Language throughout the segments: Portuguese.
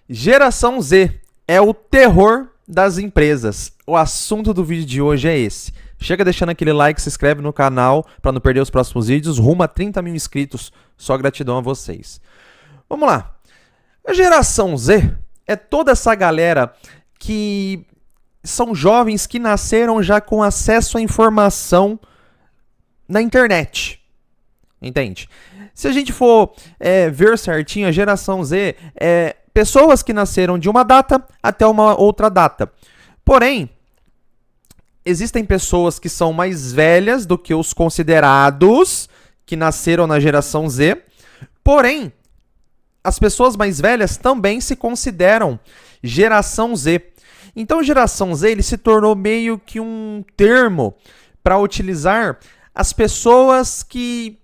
Geração Z é o terror das empresas. O assunto do vídeo de hoje é esse. Chega deixando aquele like, se inscreve no canal para não perder os próximos vídeos. Rumo a 30 mil inscritos. Só gratidão a vocês. Vamos lá. A geração Z é toda essa galera que são jovens que nasceram já com acesso à informação na internet. Entende? Se a gente for ver certinho, a geração Z é pessoas que nasceram de uma data até uma outra data. Porém, existem pessoas que são mais velhas do que os considerados que nasceram na geração Z. Porém, as pessoas mais velhas também se consideram geração Z. Então, geração Z ele se tornou meio que um termo para utilizar as pessoas que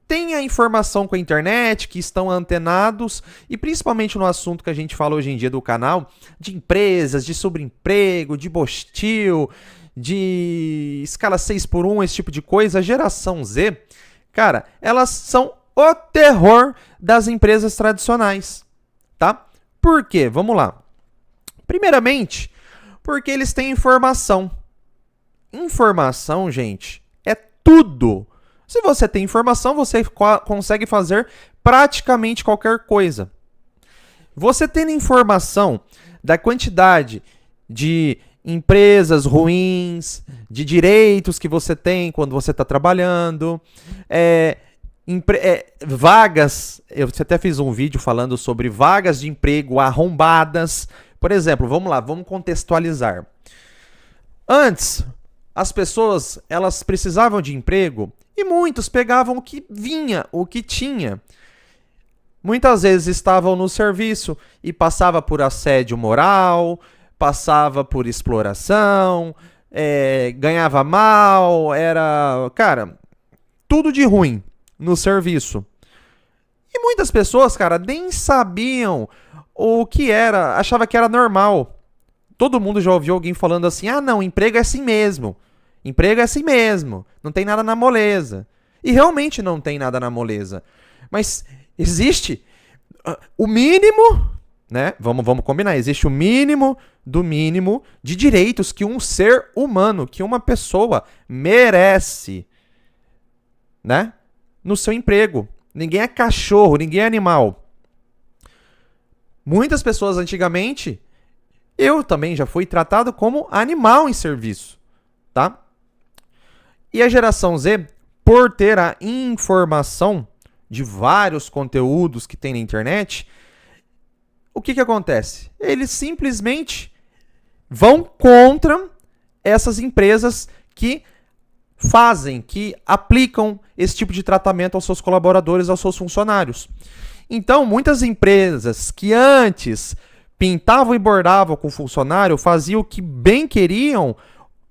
têm a informação com a internet, que estão antenados, e principalmente no assunto que a gente fala hoje em dia do canal, de empresas, de sobreemprego, de Bostil, de escala 6x1, esse tipo de coisa. A geração Z, cara, elas são o terror das empresas tradicionais, tá? Por quê? Vamos lá. Primeiramente, porque eles têm informação. Informação, gente, é tudo. Se você tem informação, você consegue fazer praticamente qualquer coisa. Você tendo informação da quantidade de empresas ruins, de direitos que você tem quando você está trabalhando, vagas, eu até fiz um vídeo falando sobre vagas de emprego arrombadas. Por exemplo, vamos lá, vamos contextualizar. Antes, as pessoas elas precisavam de emprego e muitos pegavam o que vinha, o que tinha. Muitas vezes estavam no serviço e passava por assédio moral, passava por exploração, ganhava mal, era, cara, tudo de ruim no serviço. E muitas pessoas, cara, nem sabiam o que era, achava que era normal. Todo mundo já ouviu alguém falando assim: ah, não, emprego é assim mesmo. Emprego é assim mesmo. Não tem nada na moleza. E realmente não tem nada na moleza. Mas existe o mínimo, né? Vamos combinar. Existe o mínimo do mínimo de direitos que um ser humano, que uma pessoa merece, né? No seu emprego. Ninguém é cachorro, ninguém é animal. Muitas pessoas antigamente, eu também já fui tratado como animal em serviço, tá? E a geração Z, por ter a informação de vários conteúdos que tem na internet, o que acontece? Eles simplesmente vão contra essas empresas que fazem, que aplicam esse tipo de tratamento aos seus colaboradores, aos seus funcionários. Então, muitas empresas que antes pintavam e bordavam com o funcionário, faziam o que bem queriam.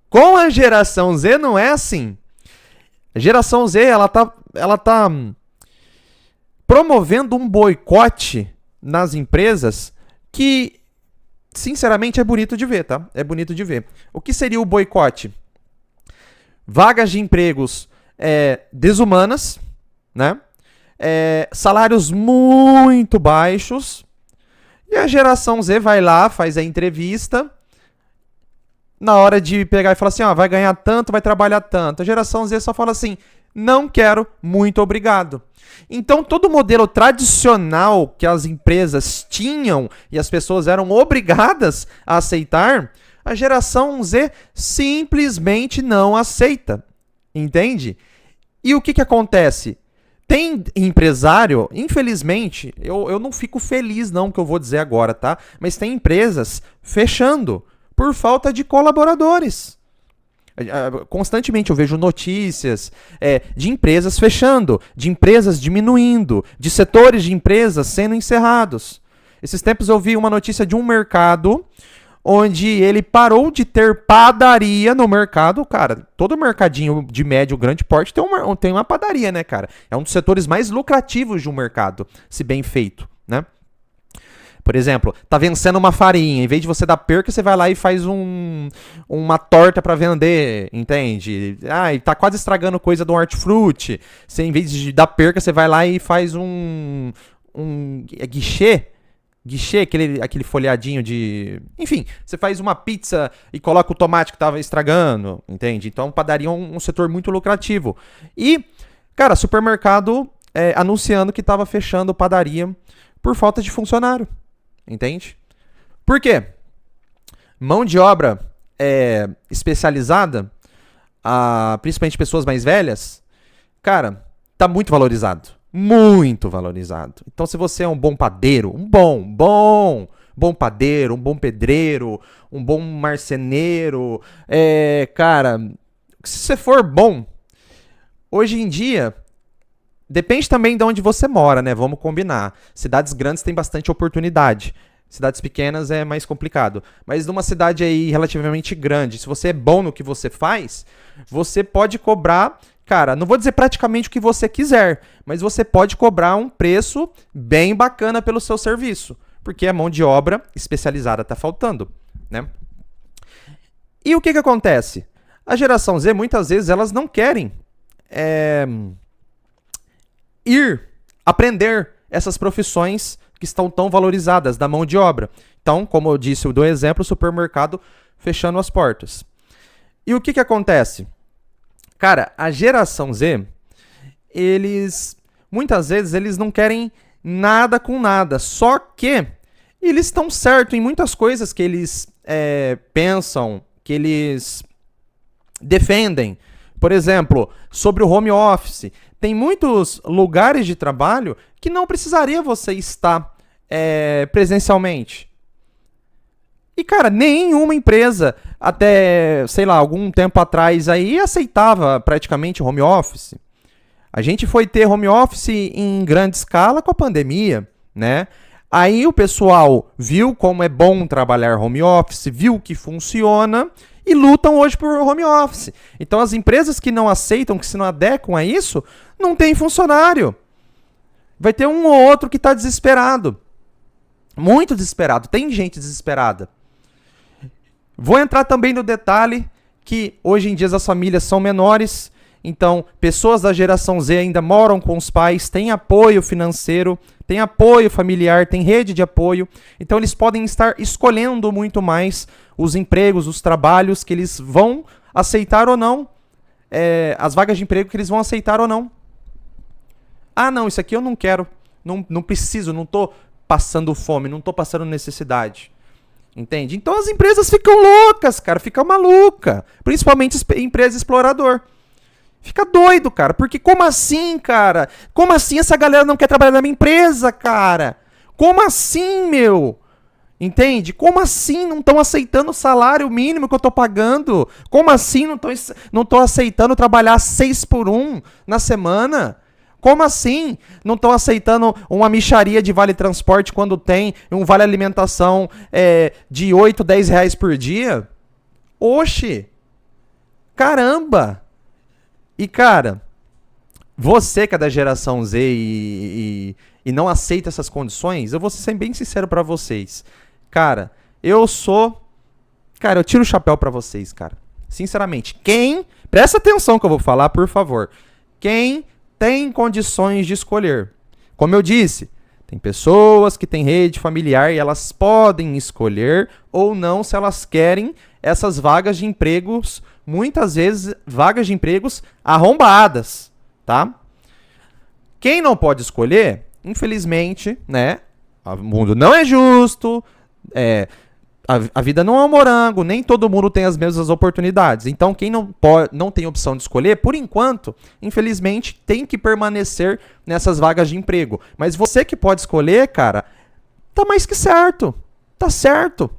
Com a geração Z não é assim. A geração Z ela tá promovendo um boicote nas empresas que, sinceramente, é bonito de ver, tá? É bonito de ver. O que seria o boicote? Vagas de empregos desumanas, né? Salários muito baixos. E a geração Z vai lá, faz a entrevista. Na hora de pegar e falar assim, ó, vai ganhar tanto, vai trabalhar tanto. A geração Z só fala assim, não quero, muito obrigado. Então, todo o modelo tradicional que as empresas tinham e as pessoas eram obrigadas a aceitar, a geração Z simplesmente não aceita. Entende? E o que acontece? Tem empresário, infelizmente, eu não fico feliz não que eu vou dizer agora, tá? Mas tem empresas fechando por falta de colaboradores. Constantemente eu vejo notícias de empresas fechando, de empresas diminuindo, de setores de empresas sendo encerrados. Esses tempos eu vi uma notícia de um mercado onde ele parou de ter padaria no mercado. Cara, todo mercadinho de médio, grande porte tem uma padaria, né, cara? É um dos setores mais lucrativos de um mercado, se bem feito, né? Por exemplo, tá vencendo uma farinha, em vez de você dar perca, você vai lá e faz uma torta para vender, entende? Ah, e tá quase estragando coisa do hortifruti. Você, em vez de dar perca, você vai lá e faz um guichê guichê, aquele folhadinho de... Enfim, você faz uma pizza e coloca o tomate que tava estragando, entende? Então, padaria é um setor muito lucrativo. E, cara, supermercado anunciando que tava fechando padaria por falta de funcionário, entende? Por quê? Mão de obra especializada, principalmente pessoas mais velhas, cara, tá muito valorizado. Muito valorizado. Então, se você é um bom padeiro, um bom padeiro, um bom pedreiro, um bom marceneiro, cara, se você for bom, hoje em dia, depende também de onde você mora, né? Vamos combinar. Cidades grandes têm bastante oportunidade. Cidades pequenas é mais complicado. Mas numa cidade aí relativamente grande, se você é bom no que você faz, você pode cobrar, cara, não vou dizer praticamente o que você quiser, mas você pode cobrar um preço bem bacana pelo seu serviço, porque a mão de obra especializada está faltando, né? E o que acontece? A geração Z, muitas vezes, elas não querem aprender essas profissões que estão tão valorizadas da mão de obra. Então, como eu disse, eu dou exemplo, o supermercado fechando as portas. E o que acontece? Cara, a geração Z, muitas vezes, eles não querem nada com nada, só que eles estão certos em muitas coisas que eles pensam, que eles defendem. Por exemplo, sobre o home office, tem muitos lugares de trabalho que não precisaria você estar presencialmente. E, cara, nenhuma empresa, até, sei lá, algum tempo atrás aí, aceitava praticamente home office. A gente foi ter home office em grande escala com a pandemia, né? Aí o pessoal viu como é bom trabalhar home office, viu que funciona e lutam hoje por home office. Então, as empresas que não aceitam, que se não adequam a isso, não tem funcionário. Vai ter um ou outro que está desesperado. Muito desesperado. Tem gente desesperada. Vou entrar também no detalhe que hoje em dia as famílias são menores, então pessoas da geração Z ainda moram com os pais, têm apoio financeiro, têm apoio familiar, têm rede de apoio, então eles podem estar escolhendo muito mais os empregos, os trabalhos que eles vão aceitar ou não, as vagas de emprego que eles vão aceitar ou não. Ah, não, isso aqui eu não quero, não preciso, não estou passando fome, não estou passando necessidade. Entende? Então as empresas ficam loucas, cara, ficam malucas. Principalmente empresa explorador. Fica doido, cara, porque como assim, cara? Como assim essa galera não quer trabalhar na minha empresa, cara? Como assim, meu? Entende? Como assim não estão aceitando o salário mínimo que eu tô pagando? Como assim não tô aceitando trabalhar 6x1 na semana? Como assim? Não estão aceitando uma mixaria de vale transporte quando tem um vale alimentação de 8, 10 reais por dia? Oxi! Caramba! E, cara, você que é da geração Z e não aceita essas condições, eu vou ser bem sincero pra vocês. Cara, eu tiro o chapéu pra vocês, cara. Sinceramente. Presta atenção que eu vou falar, por favor. Quem tem condições de escolher. Como eu disse, tem pessoas que têm rede familiar e elas podem escolher ou não se elas querem essas vagas de empregos, muitas vezes vagas de empregos arrombadas, tá? Quem não pode escolher, infelizmente, né? O mundo não é justo, a vida não é um morango, nem todo mundo tem as mesmas oportunidades. Então, quem não tem opção de escolher, por enquanto, infelizmente, tem que permanecer nessas vagas de emprego. Mas você que pode escolher, cara, tá mais que certo. Tá certo.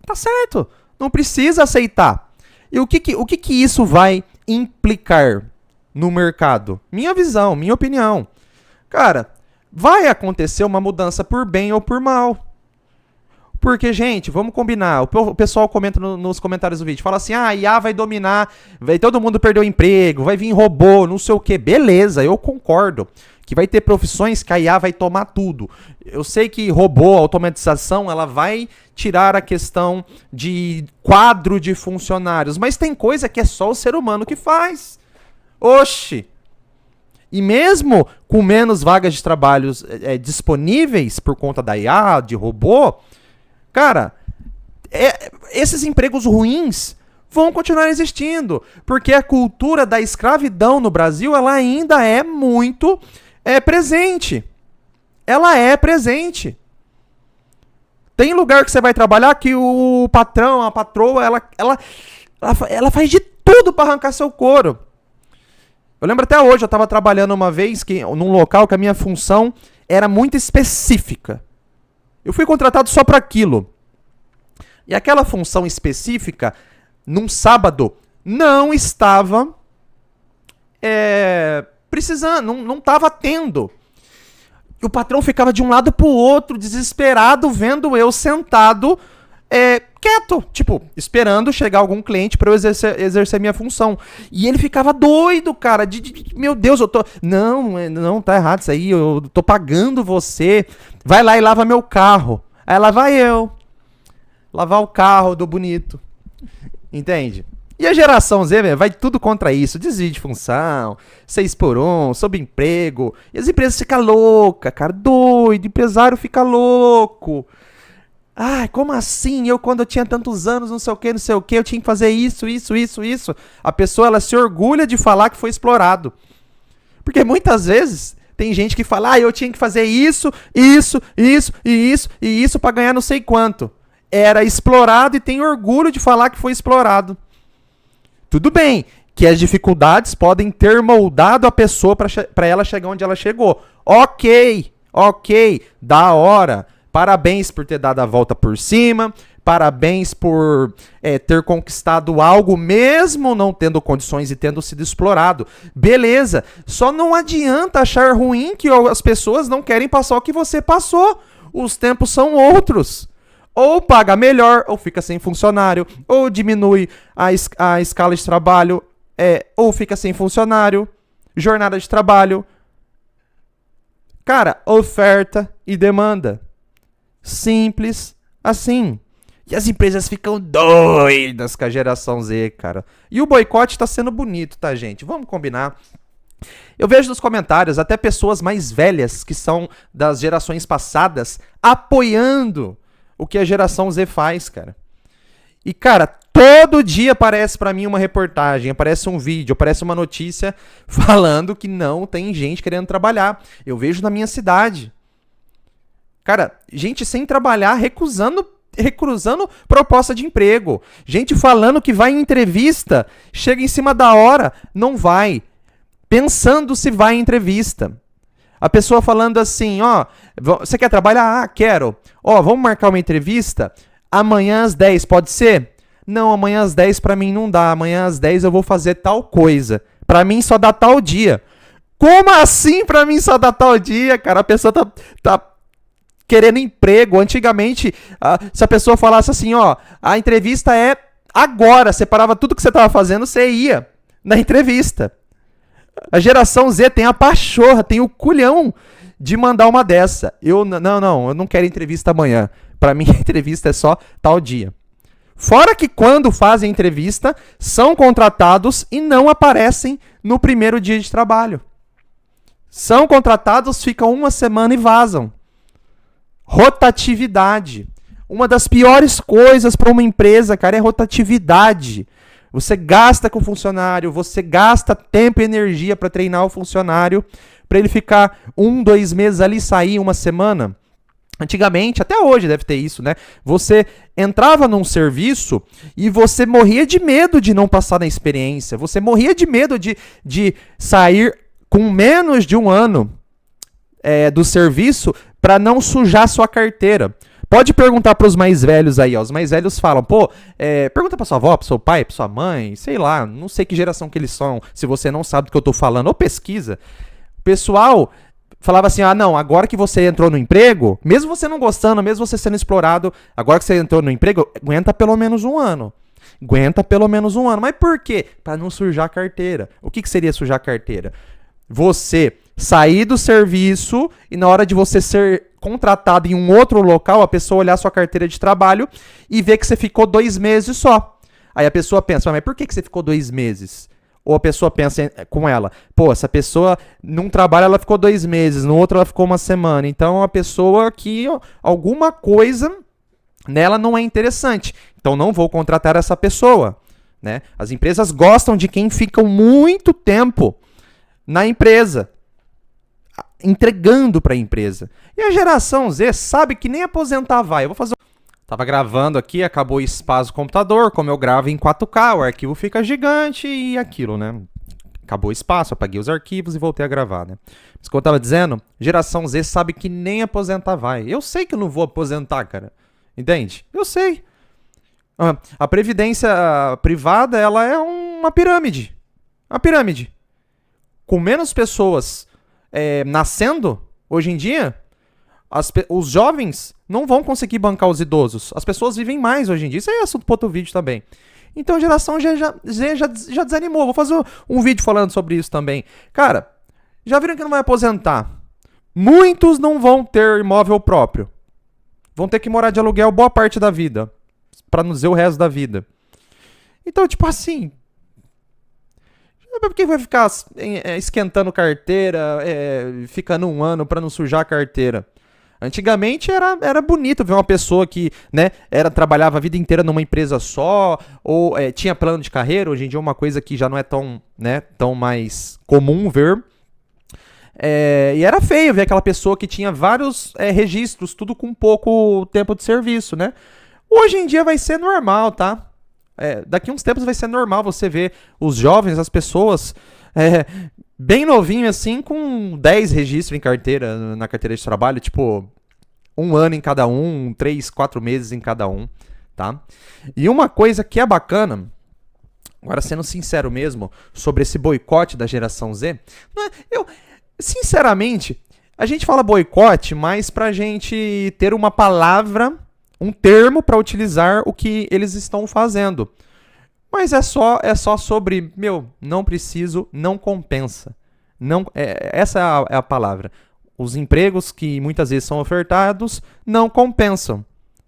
Tá certo. Não precisa aceitar. E o que isso vai implicar no mercado? Minha visão, minha opinião. Cara, vai acontecer uma mudança por bem ou por mal. Porque, gente, vamos combinar. O pessoal comenta nos comentários do vídeo. Fala assim, a IA vai dominar, todo mundo perdeu o emprego, vai vir robô, não sei o quê. Beleza, eu concordo. Que vai ter profissões que a IA vai tomar tudo. Eu sei que robô, automatização, ela vai tirar a questão de quadro de funcionários. Mas tem coisa que é só o ser humano que faz. Oxi! E mesmo com menos vagas de trabalho disponíveis por conta da IA, de robô, cara, esses empregos ruins vão continuar existindo, porque a cultura da escravidão no Brasil, ela ainda é muito presente. Ela é presente. Tem lugar que você vai trabalhar que o patrão, a patroa, ela faz de tudo para arrancar seu couro. Eu lembro até hoje, eu estava trabalhando uma vez num local que a minha função era muito específica. Eu fui contratado só para aquilo. E aquela função específica, num sábado, não estava precisando, não estava tendo. E o patrão ficava de um lado pro outro, desesperado, vendo eu sentado, quieto, tipo, esperando chegar algum cliente para eu exercer minha função. E ele ficava doido, cara, meu Deus, não, tá errado isso aí, eu tô pagando você, vai lá e lava meu carro. Aí lá vai eu, lavar o carro do bonito, entende? E a geração Z, vai tudo contra isso. Desvio de função, 6x1, subemprego. E as empresas ficam loucas, cara. Doido, empresário fica louco. Ai, como assim? Quando eu tinha tantos anos, não sei o que, eu tinha que fazer isso. A pessoa, ela se orgulha de falar que foi explorado. Porque muitas vezes tem gente que fala, eu tinha que fazer isso pra ganhar não sei quanto. Era explorado e tem orgulho de falar que foi explorado. Tudo bem que as dificuldades podem ter moldado a pessoa para ela chegar onde ela chegou. Ok, da hora. Parabéns por ter dado a volta por cima. Parabéns por ter conquistado algo mesmo não tendo condições e tendo sido explorado. Beleza, só não adianta achar ruim que as pessoas não querem passar o que você passou. Os tempos são outros. Ou paga melhor, ou fica sem funcionário, ou diminui a escala de trabalho, ou fica sem funcionário, jornada de trabalho. Cara, oferta e demanda. Simples assim. E as empresas ficam doidas com a geração Z, cara. E o boicote tá sendo bonito, tá, gente? Vamos combinar. Eu vejo nos comentários até pessoas mais velhas, que são das gerações passadas, apoiando o que a geração Z faz, cara. E, cara, todo dia aparece pra mim uma reportagem, aparece um vídeo, aparece uma notícia falando que não tem gente querendo trabalhar. Eu vejo na minha cidade. Cara, gente sem trabalhar, recusando proposta de emprego. Gente falando que vai em entrevista, chega em cima da hora, não vai. Pensando se vai em entrevista. A pessoa falando assim, você quer trabalhar? Quero. Vamos marcar uma entrevista? Amanhã às 10, pode ser? Não, amanhã às 10 pra mim não dá. Amanhã às 10 eu vou fazer tal coisa. Pra mim só dá tal dia. Como assim pra mim só dá tal dia, cara? A pessoa tá querendo emprego. Antigamente, se a pessoa falasse assim, a entrevista é agora. Você parava tudo que você tava fazendo, você ia na entrevista. A geração Z tem a pachorra, tem o culhão de mandar uma dessa. Eu não quero entrevista amanhã. Pra mim, a entrevista é só tal dia. Fora que quando fazem entrevista, são contratados e não aparecem no primeiro dia de trabalho. São contratados, ficam uma semana e vazam. Rotatividade. Uma das piores coisas para uma empresa, cara, é rotatividade. Você gasta com o funcionário, você gasta tempo e energia para treinar o funcionário, para ele ficar 1, 2 meses ali e sair uma semana. Antigamente, até hoje deve ter isso, né? Você entrava num serviço e você morria de medo de não passar na experiência. Você morria de medo de sair com menos de um ano do serviço para não sujar sua carteira. Pode perguntar para os mais velhos aí, os mais velhos falam, pergunta para sua avó, para seu pai, para sua mãe, sei lá, não sei que geração que eles são, se você não sabe do que eu tô falando, ou pesquisa. O pessoal falava assim, não, agora que você entrou no emprego, mesmo você não gostando, mesmo você sendo explorado, agora que você entrou no emprego, aguenta pelo menos um ano. Mas por quê? Para não sujar a carteira. O que seria sujar a carteira? Você sair do serviço e na hora de você ser contratado em um outro local, a pessoa olhar sua carteira de trabalho e ver que você ficou 2 meses só. Aí a pessoa pensa, mas por que você ficou 2 meses? Ou a pessoa pensa com ela, pô, essa pessoa num trabalho ela ficou 2 meses, no outro ela ficou uma semana. Então, é uma pessoa que alguma coisa nela não é interessante. Então, não vou contratar essa pessoa. Né? As empresas gostam de quem fica muito tempo na empresa, entregando para a empresa. E a geração Z sabe que nem aposentar vai. Eu vou fazer. Tava gravando aqui, acabou o espaço do computador, como eu gravo em 4K, o arquivo fica gigante e aquilo, né? Acabou o espaço, apaguei os arquivos e voltei a gravar, né? Mas como eu tava dizendo, geração Z sabe que nem aposentar vai. Eu sei que eu não vou aposentar, cara. Entende? Eu sei. A previdência privada, ela é uma pirâmide. Uma pirâmide. Com menos pessoas nascendo, hoje em dia, os jovens não vão conseguir bancar os idosos. As pessoas vivem mais hoje em dia. Isso aí é assunto para outro vídeo também. Então a geração Z já desanimou. Vou fazer um vídeo falando sobre isso também. Cara, já viram que não vai aposentar? Muitos não vão ter imóvel próprio. Vão ter que morar de aluguel boa parte da vida. Pra não dizer o resto da vida. Então, tipo assim... Por que vai ficar esquentando carteira, ficando 1 ano pra não sujar a carteira? Antigamente era bonito ver uma pessoa que, né, trabalhava a vida inteira numa empresa só, ou tinha plano de carreira. Hoje em dia é uma coisa que já não é tão mais comum ver. E era feio ver aquela pessoa que tinha vários registros, tudo com pouco tempo de serviço, né? Hoje em dia vai ser normal, tá? Daqui uns tempos vai ser normal você ver os jovens, as pessoas bem novinho assim, com 10 registros em carteira, na carteira de trabalho, tipo 1 ano em cada um, 3, 4 meses em cada um, tá? E uma coisa que é bacana, agora sendo sincero mesmo, sobre esse boicote da geração Z, sinceramente, a gente fala boicote, mas pra gente ter uma palavra, um termo para utilizar o que eles estão fazendo. Mas é só sobre, não preciso, não compensa. Essa é a palavra. Os empregos que muitas vezes são ofertados não compensam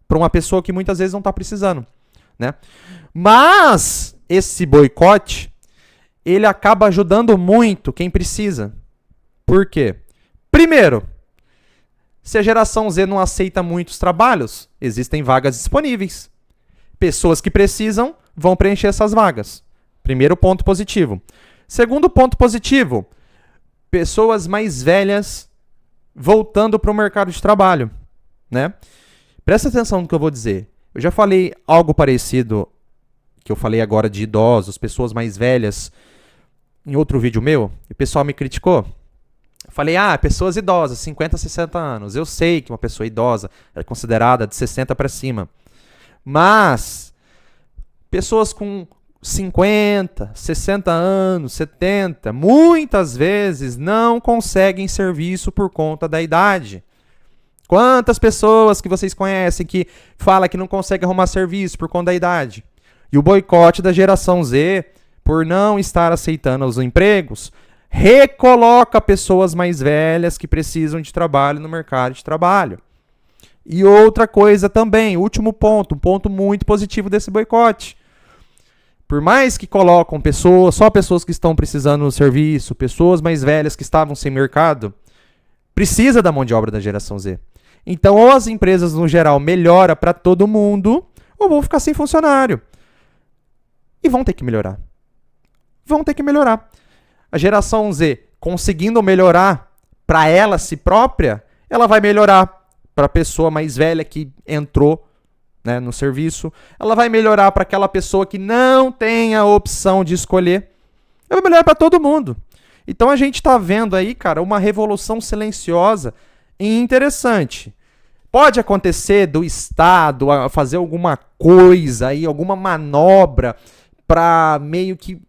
para uma pessoa que muitas vezes não está precisando, né? Mas esse boicote, ele acaba ajudando muito quem precisa. Por quê? Primeiro, se a geração Z não aceita muitos trabalhos, existem vagas disponíveis. Pessoas que precisam vão preencher essas vagas. Primeiro ponto positivo. Segundo ponto positivo, pessoas mais velhas voltando para o mercado de trabalho, né? Presta atenção no que eu vou dizer. Eu já falei algo parecido que eu falei agora de idosos, pessoas mais velhas, em outro vídeo meu, e o pessoal me criticou. Falei, pessoas idosas, 50, 60 anos. Eu sei que uma pessoa idosa é considerada de 60 para cima. Mas pessoas com 50, 60 anos, 70, muitas vezes não conseguem serviço por conta da idade. Quantas pessoas que vocês conhecem que falam que não conseguem arrumar serviço por conta da idade? E o boicote da geração Z, por não estar aceitando os empregos, recoloca pessoas mais velhas que precisam de trabalho no mercado de trabalho. E outra coisa também, último ponto, um ponto muito positivo desse boicote. Por mais que colocam só pessoas que estão precisando do serviço, pessoas mais velhas que estavam sem mercado, precisa da mão de obra da geração Z. Então, ou as empresas no geral melhoram para todo mundo, ou vão ficar sem funcionário. E vão ter que melhorar. Vão ter que melhorar. A geração Z, conseguindo melhorar para ela si própria, ela vai melhorar para a pessoa mais velha que entrou, né, no serviço. Ela vai melhorar para aquela pessoa que não tem a opção de escolher. Ela vai melhorar para todo mundo. Então a gente está vendo aí, cara, uma revolução silenciosa e interessante. Pode acontecer do Estado fazer alguma coisa aí, alguma manobra para meio que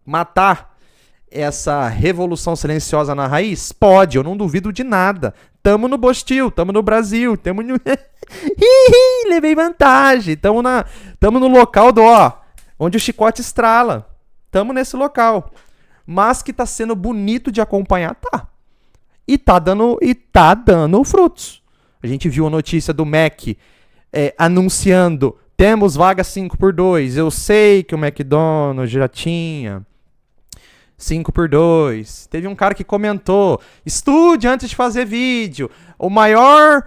matar essa revolução silenciosa na raiz? Pode, eu não duvido de nada. Tamo no Bostil, tamo no Brasil, tamo no... levei vantagem. Tamo no local onde o chicote estrala. Tamo nesse local. Mas que tá sendo bonito de acompanhar, tá. E tá dando frutos. A gente viu a notícia do Mac anunciando, temos vaga 5x2. Eu sei que o McDonald's já tinha. 5 por 2. Teve um cara que comentou: estude antes de fazer vídeo. O maior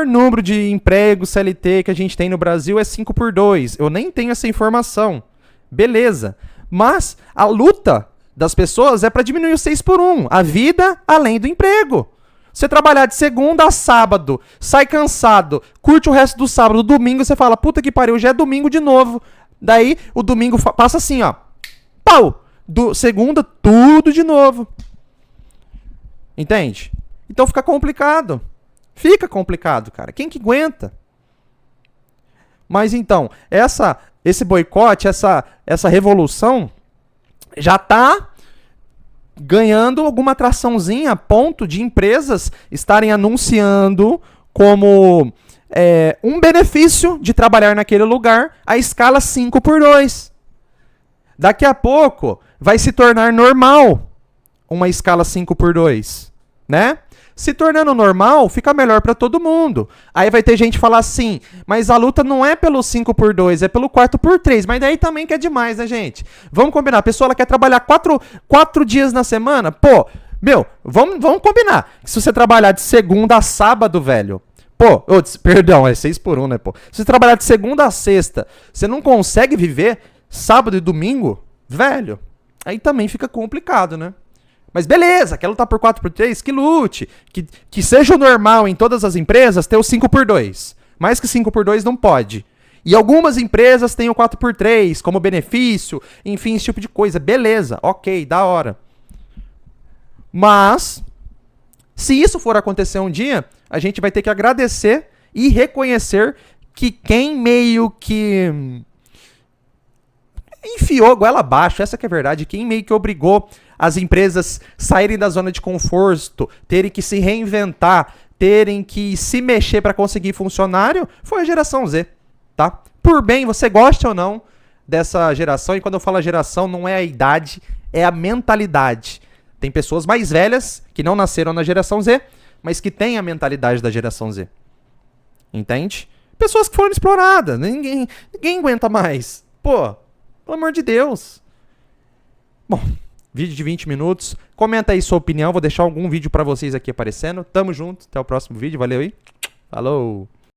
número de empregos CLT que a gente tem no Brasil é 5 por 2. Eu nem tenho essa informação. Beleza. Mas a luta das pessoas é para diminuir o 6 por 1. A vida além do emprego. Você trabalhar de segunda a sábado, sai cansado, curte o resto do sábado, domingo você fala, puta que pariu, já é domingo de novo. Daí o domingo passa assim, ó. Pau! Segunda, tudo de novo. Entende? Então fica complicado. Fica complicado, cara. Quem que aguenta? Mas então, esse boicote, essa revolução já tá ganhando alguma atraçãozinha a ponto de empresas estarem anunciando como um benefício de trabalhar naquele lugar a escala 5 por 2. Daqui a pouco vai se tornar normal uma escala 5 por 2, né? Se tornando normal, fica melhor para todo mundo. Aí vai ter gente falar assim, mas a luta não é pelo 5 por 2, é pelo 4 por 3. Mas daí também que é demais, né, gente? Vamos combinar. A pessoa ela quer trabalhar 4 dias na semana? Pô, vamos combinar. Se você trabalhar de segunda a sábado, velho... Pô, perdão, é 6 por 1, né, pô? Se você trabalhar de segunda a sexta, você não consegue viver sábado e domingo? Velho, aí também fica complicado, né? Mas beleza, quer lutar por 4 por 3? Que lute. Que seja o normal em todas as empresas ter o 5 por 2. Mais que 5 por 2 não pode. E algumas empresas têm o 4 por 3 como benefício, enfim, esse tipo de coisa. Beleza, ok, da hora. Mas, se isso for acontecer um dia, a gente vai ter que agradecer e reconhecer que quem meio que enfiou a goela abaixo, essa que é a verdade, quem meio que obrigou as empresas saírem da zona de conforto, terem que se reinventar, terem que se mexer para conseguir funcionário, foi a geração Z, tá? Por bem, você gosta ou não dessa geração, e quando eu falo geração, não é a idade, é a mentalidade. Tem pessoas mais velhas que não nasceram na geração Z, mas que têm a mentalidade da geração Z. Entende? Pessoas que foram exploradas, ninguém aguenta mais. Pô, pelo amor de Deus. Bom, vídeo de 20 minutos. Comenta aí sua opinião. Vou deixar algum vídeo pra vocês aqui aparecendo. Tamo junto. Até o próximo vídeo. Valeu aí. Falou.